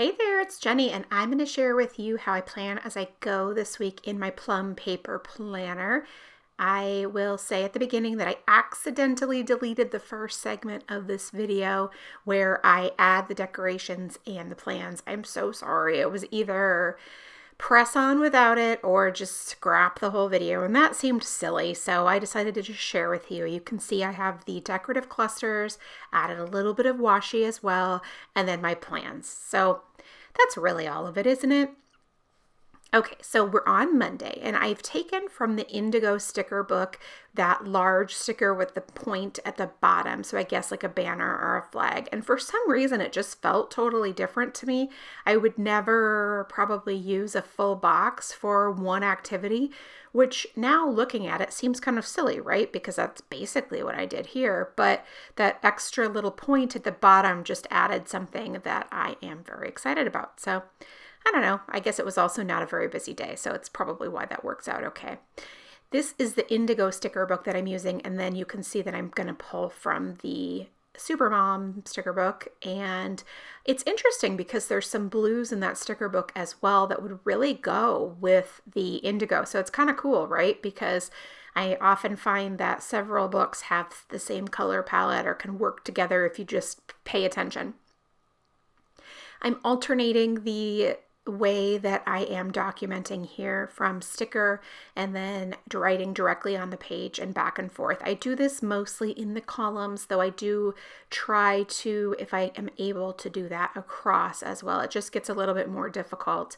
Hey there, it's Jenny, and I'm going to share with you how I plan as I go this week in my Plum paper planner. I will say at the beginning that I accidentally deleted the first segment of this video where I add the decorations and the plans. I'm so sorry. It was either press on without it or just scrap the whole video, and that seemed silly, so I decided to just share with you. You can see I have the decorative clusters, added a little bit of washi as well, and then my plans. So that's really all of it, isn't it? Okay, so we're on Monday, and I've taken from the Indigo sticker book that large sticker with the point at the bottom, so I guess like a banner or a flag, and for some reason it just felt totally different to me. I would never probably use a full box for one activity, which now looking at it seems kind of silly, right? Because that's basically what I did here, but that extra little point at the bottom just added something that I am very excited about. So I don't know. I guess it was also not a very busy day, so it's probably why that works out okay. This is the Indigo sticker book that I'm using, and then you can see that I'm going to pull from the Supermom sticker book, and it's interesting because there's some blues in that sticker book as well that would really go with the Indigo, so it's kind of cool, right? Because I often find that several books have the same color palette or can work together if you just pay attention. I'm alternating the way that I am documenting here from sticker and then writing directly on the page and back and forth. I do this mostly in the columns, though I do try to, if I am able to do that across as well. It just gets a little bit more difficult,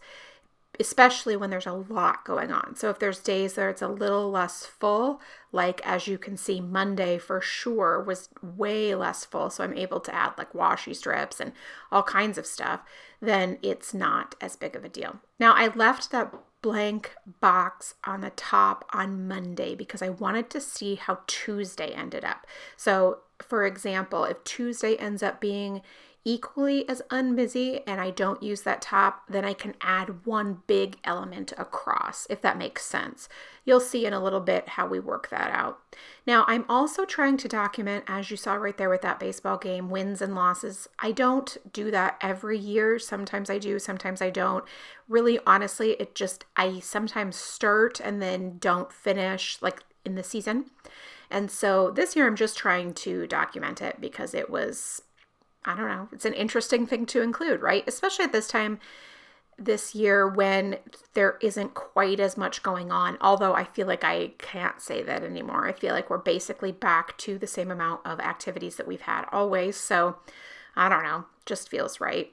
especially when there's a lot going on. So if there's days that it's a little less full, like as you can see, Monday for sure was way less full, so I'm able to add like washi strips and all kinds of stuff, then it's not as big of a deal. Now I left that blank box on the top on Monday because I wanted to see how Tuesday ended up. So for example, if Tuesday ends up being equally as unbusy and I don't use that top, then I can add one big element across, if that makes sense. You'll see in a little bit how we work that out. Now, I'm also trying to document, as you saw right there with that baseball game, wins and losses. I don't do that every year. Sometimes I do, sometimes I don't. Really, honestly, I sometimes start and then don't finish like in the season. And so this year I'm just trying to document it because it was, I don't know, it's an interesting thing to include, right? Especially at this time this year when there isn't quite as much going on, although I feel like I can't say that anymore. I feel like we're basically back to the same amount of activities that we've had always. So I don't know, just feels right.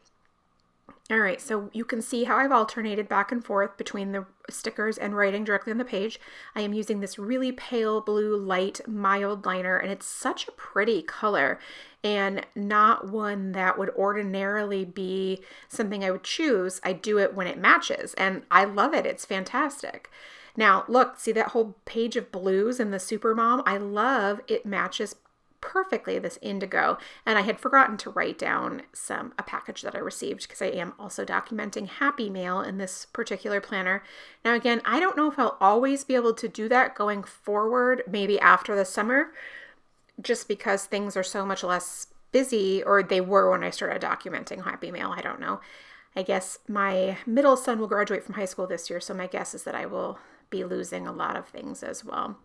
All right, so you can see how I've alternated back and forth between the stickers and writing directly on the page. I am using this really pale blue light mild liner, and it's such a pretty color and not one that would ordinarily be something I would choose. I do it when it matches, and I love it. It's fantastic. Now, look, see that whole page of blues in the Supermom? I love it matches perfectly this indigo, and I had forgotten to write down a package that I received because I am also documenting Happy Mail in this particular planner. Now again, I don't know if I'll always be able to do that going forward, maybe after the summer, just because things are so much less busy, or they were when I started documenting Happy Mail. I don't know. I guess my middle son will graduate from high school this year, so my guess is that I will be losing a lot of things as well.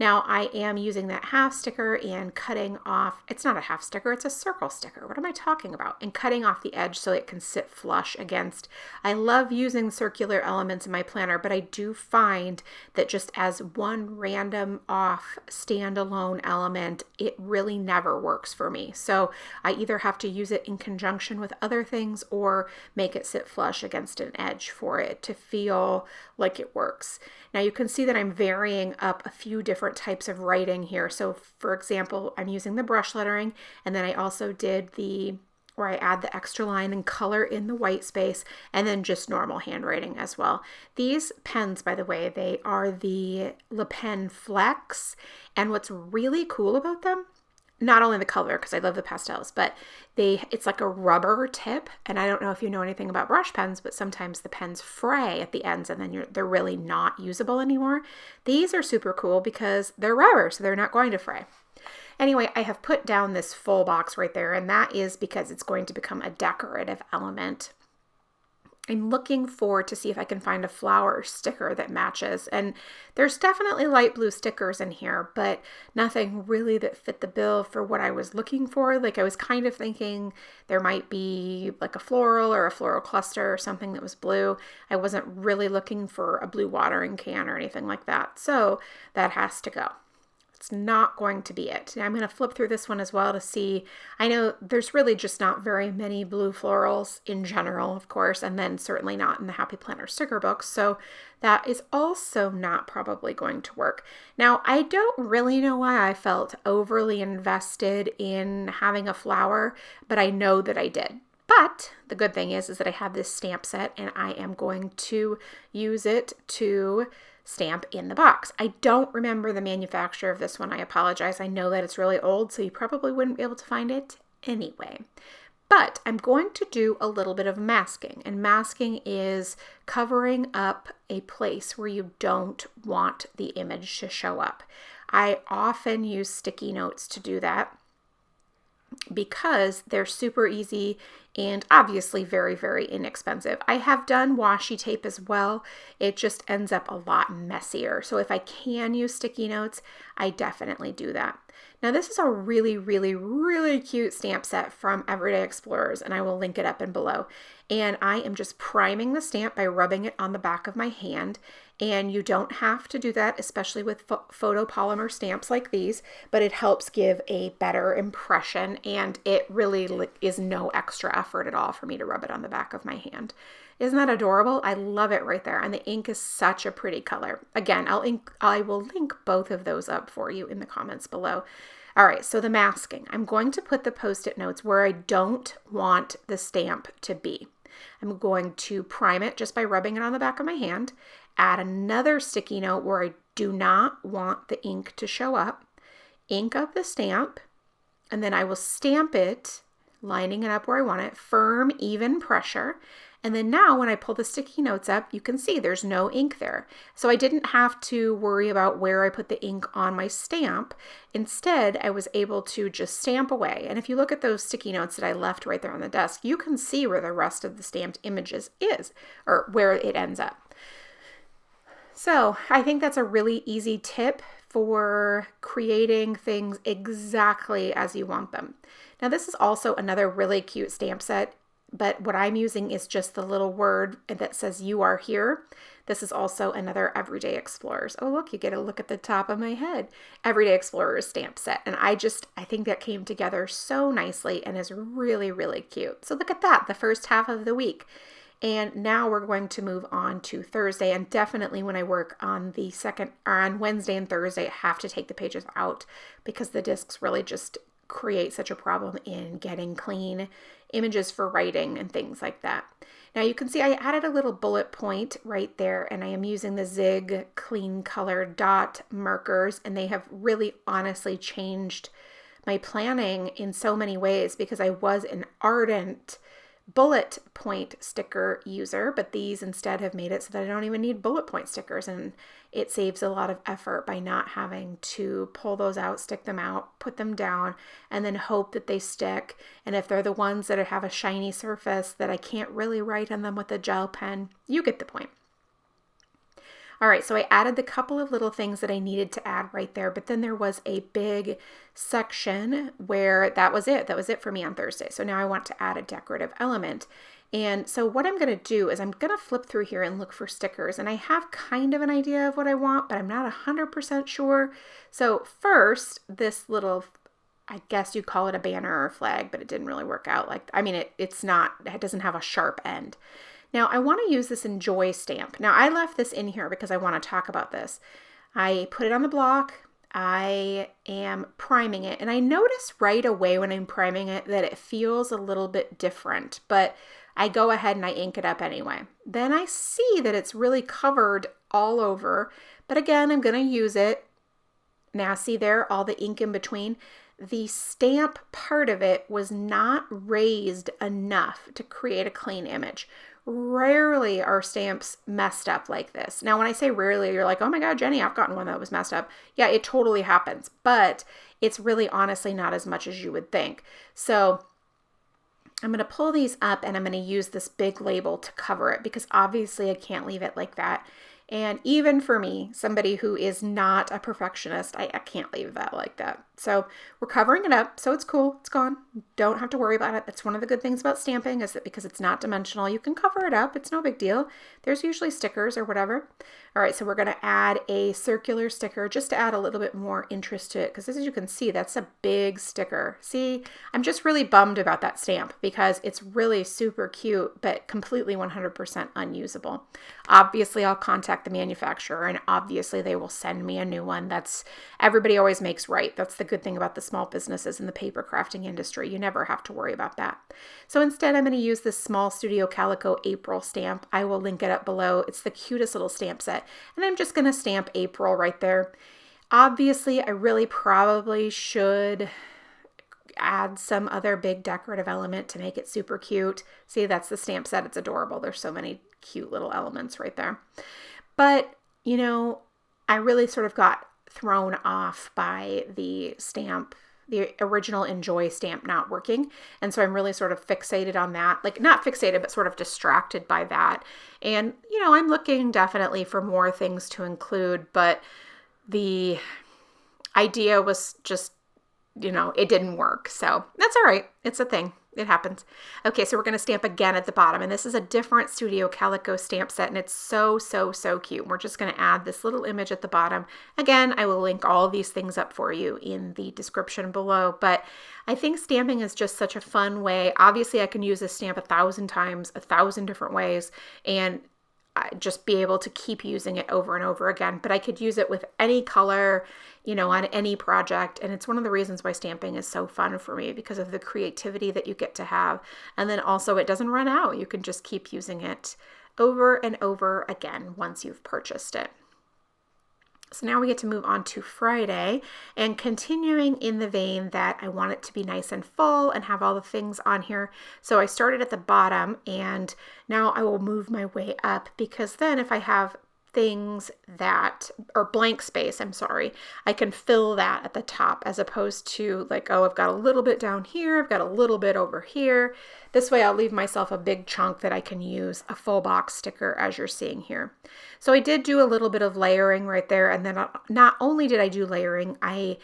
Now I am using that half sticker and cutting off, it's not a half sticker, it's a circle sticker. What am I talking about? And cutting off the edge so it can sit flush against. I love using circular elements in my planner, but I do find that just as one random off standalone element, it really never works for me. So I either have to use it in conjunction with other things or make it sit flush against an edge for it to feel like it works. Now you can see that I'm varying up a few different types of writing here. So for example, I'm using the brush lettering, and then I also did where I add the extra line and color in the white space, and then just normal handwriting as well. These pens, by the way, they are the Le Pen Flex, and what's really cool about them, not only the color, because I love the pastels, but it's like a rubber tip. And I don't know if you know anything about brush pens, but sometimes the pens fray at the ends and then they're really not usable anymore. These are super cool because they're rubber, so they're not going to fray. Anyway, I have put down this full box right there, and that is because it's going to become a decorative element. I'm looking forward to see if I can find a flower sticker that matches. And there's definitely light blue stickers in here, but nothing really that fit the bill for what I was looking for. Like I was kind of thinking there might be like a floral or a floral cluster or something that was blue. I wasn't really looking for a blue watering can or anything like that. So that has to go. It's not going to be it. Now I'm going to flip through this one as well to see. I know there's really just not very many blue florals in general, of course, and then certainly not in the Happy Planner sticker books. So that is also not probably going to work. Now, I don't really know why I felt overly invested in having a flower, but I know that I did. But the good thing is that I have this stamp set and I am going to use it to stamp in the box. I don't remember the manufacturer of this one. I apologize. I know that it's really old, so you probably wouldn't be able to find it anyway. But I'm going to do a little bit of masking, and masking is covering up a place where you don't want the image to show up. I often use sticky notes to do that because they're super easy and obviously very, very inexpensive. I have done washi tape as well. It just ends up a lot messier. So if I can use sticky notes, I definitely do that. Now this is a really, really, really cute stamp set from Everyday Explorers, and I will link it up and below. And I am just priming the stamp by rubbing it on the back of my hand. And you don't have to do that, especially with photopolymer stamps like these, but it helps give a better impression, and it really is no extra effort at all for me to rub it on the back of my hand. Isn't that adorable? I love it right there, and the ink is such a pretty color. Again, I will link both of those up for you in the comments below. All right, so the masking. I'm going to put the Post-it notes where I don't want the stamp to be. I'm going to prime it just by rubbing it on the back of my hand, add another sticky note where I do not want the ink to show up, ink up the stamp, and then I will stamp it, lining it up where I want it, firm, even pressure. And then now when I pull the sticky notes up, you can see there's no ink there. So I didn't have to worry about where I put the ink on my stamp. Instead, I was able to just stamp away. And if you look at those sticky notes that I left right there on the desk, you can see where the rest of the stamped images is, or where it ends up. So I think that's a really easy tip for creating things exactly as you want them. Now this is also another really cute stamp set, but what I'm using is just the little word that says "You are here." This is also another Everyday Explorers. Oh look, you get a look at the top of my head. Everyday Explorers stamp set. And I think that came together so nicely and is really, really cute. So look at that, the first half of the week. And now we're going to move on to Thursday, and definitely when I work on on Wednesday and Thursday, I have to take the pages out because the discs really just create such a problem in getting clean images for writing and things like that. Now you can see I added a little bullet point right there, and I am using the Zig Clean Color dot markers, and they have really honestly changed my planning in so many ways because I was an ardent bullet point sticker user, but these instead have made it so that I don't even need bullet point stickers, and it saves a lot of effort by not having to pull those out, stick them out, put them down, and then hope that they stick. And if they're the ones that have a shiny surface that I can't really write on them with a gel pen, you get the point. All right, so I added the couple of little things that I needed to add right there, but then there was a big section where that was it. That was it for me on Thursday. So now I want to add a decorative element. And so what I'm going to do is I'm going to flip through here and look for stickers. And I have kind of an idea of what I want, but I'm not 100% sure. So first, this little, I guess you'd call it a banner or flag, but it didn't really work out. It doesn't have a sharp end. Now I want to use this Enjoy stamp. Now I left this in here because I want to talk about this. I put it on the block. I am priming it, and I notice right away when I'm priming it that it feels a little bit different, but I go ahead and I ink it up anyway. Then I see that it's really covered all over, but again, I'm going to use it. Now see there, all the ink in between. The stamp part of it was not raised enough to create a clean image. Rarely are stamps messed up like this. Now, when I say rarely, you're like, oh my God, Jenny, I've gotten one that was messed up. Yeah, it totally happens, but it's really honestly not as much as you would think. So I'm going to pull these up and I'm going to use this big label to cover it because obviously I can't leave it like that. And even for me, somebody who is not a perfectionist, I can't leave that like that. So we're covering it up. So it's cool. It's gone. Don't have to worry about it. That's one of the good things about stamping is that because it's not dimensional, you can cover it up. It's no big deal. There's usually stickers or whatever. All right, so we're going to add a circular sticker just to add a little bit more interest to it because as you can see, that's a big sticker. See, I'm just really bummed about that stamp because it's really super cute, but completely 100% unusable. Obviously, I'll contact the manufacturer and obviously they will send me a new one. That's everybody always makes right. That's the good thing about the small businesses in the paper crafting industry. You never have to worry about that. So instead, I'm going to use this Small Studio Calico April stamp. I will link it up below. It's the cutest little stamp set. And I'm just going to stamp April right there. Obviously, I really probably should add some other big decorative element to make it super cute. See, that's the stamp set. It's adorable. There's so many cute little elements right there. But, you know, I really sort of got thrown off by the stamp, the original Enjoy stamp not working. And so I'm really sort of fixated on that, like not fixated, but sort of distracted by that. And, you know, I'm looking definitely for more things to include, but the idea was just, you know, it didn't work. So that's all right. It's a thing. It happens. Okay, so we're going to stamp again at the bottom. And this is a different Studio Calico stamp set. And it's so, so, so cute. We're just going to add this little image at the bottom. Again, I will link all these things up for you in the description below. But I think stamping is just such a fun way. Obviously, I can use this stamp 1,000 times, 1,000 different ways. And just be able to keep using it over and over again. But I could use it with any color, you know, on any project. And it's one of the reasons why stamping is so fun for me because of the creativity that you get to have. And then also it doesn't run out. You can just keep using it over and over again once you've purchased it. So now we get to move on to Friday and continuing in the vein that I want it to be nice and full and have all the things on here. So I started at the bottom and now I will move my way up because then if I have things that, or blank space, I'm sorry, I can fill that at the top as opposed to like, oh, I've got a little bit down here, I've got a little bit over here. This way I'll leave myself a big chunk that I can use a full box sticker as you're seeing here. So I did do a little bit of layering right there. And then not only did I do layering, I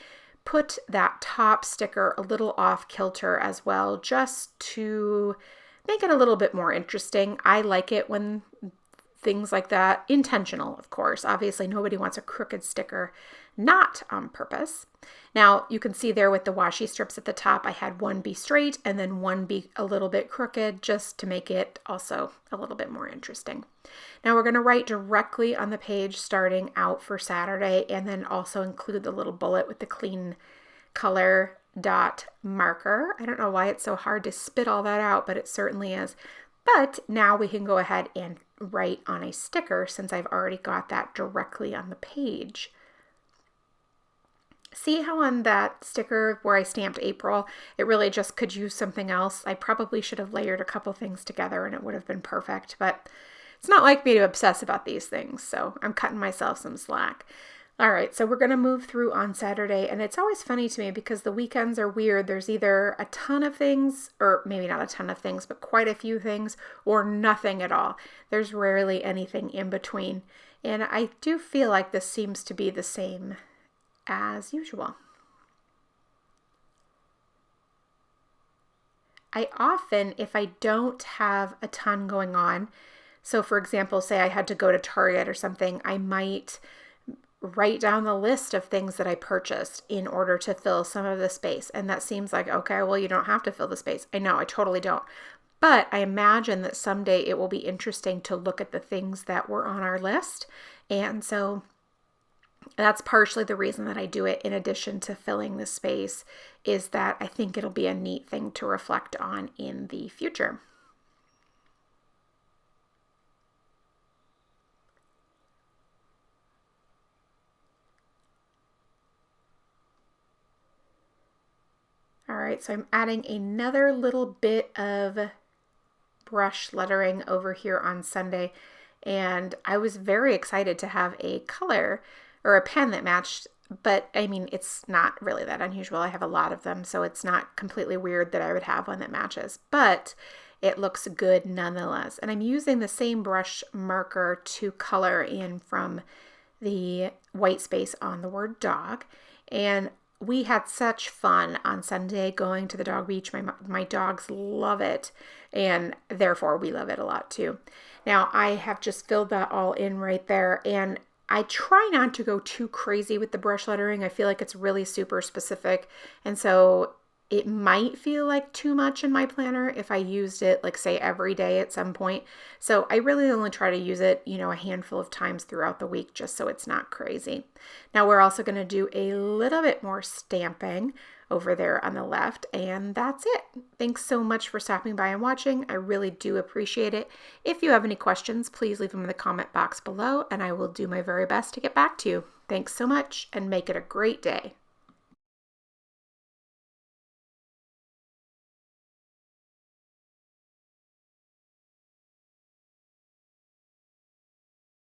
put that top sticker a little off kilter as well, just to make it a little bit more interesting. I like it when things like that, intentional, of course. Obviously, nobody wants a crooked sticker, not on purpose. Now, you can see there with the washi strips at the top, I had one be straight and then one be a little bit crooked just to make it also a little bit more interesting. Now, we're going to write directly on the page starting out for Saturday and then also include the little bullet with the clean color dot marker. I don't know why it's so hard to spit all that out, but it certainly is. But now we can go ahead and write on a sticker since I've already got that directly on the page. See how on that sticker where I stamped April, it really just could use something else. I probably should have layered a couple things together and it would have been perfect, but it's not like me to obsess about these things, so I'm cutting myself some slack. All right, so we're going to move through on Saturday, and it's always funny to me because the weekends are weird. There's either a ton of things, or maybe not a ton of things, but quite a few things, or nothing at all. There's rarely anything in between, and I do feel like this seems to be the same as usual. I often, if I don't have a ton going on, so for example, say I had to go to Target or something, I might write down the list of things that I purchased in order to fill some of the space. And that seems like, okay, well, you don't have to fill the space. I know, I totally don't. But I imagine that someday it will be interesting to look at the things that were on our list. And so that's partially the reason that I do it in addition to filling the space, is that I think it'll be a neat thing to reflect on in the future. All right, so I'm adding another little bit of brush lettering over here on Sunday, and I was very excited to have a color or a pen that matched But I mean, it's not really that unusual. I have a lot of them, so it's not completely weird that I would have one that matches, but it looks good nonetheless. And I'm using the same brush marker to color in from the white space on the word dog. And we had such fun on Sunday going to the dog beach. My dogs love it, and therefore we love it a lot too. Now I have just filled that all in right there, and I try not to go too crazy with the brush lettering. I feel like it's really super specific, and so it might feel like too much in my planner if I used it, like, say, every day at some point. So I really only try to use it, a handful of times throughout the week, just so it's not crazy. Now we're also going to do a little bit more stamping over there on the left, and that's it. Thanks so much for stopping by and watching. I really do appreciate it. If you have any questions, please leave them in the comment box below, and I will do my very best to get back to you. Thanks so much, and make it a great day.